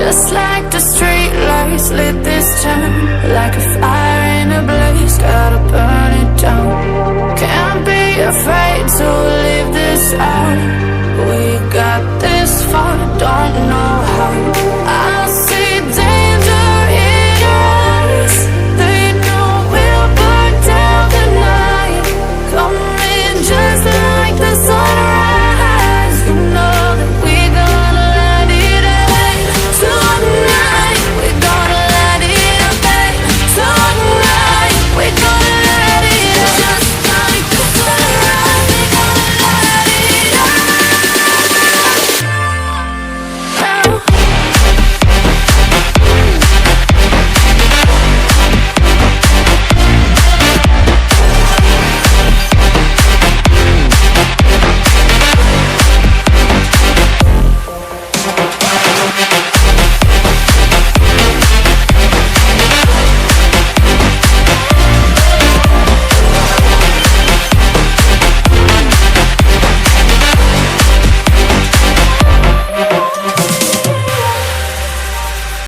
Just like the street lights lit this town, like a fire in a blaze, gotta burn it down. Can't be afraid to leave this out. We got this far.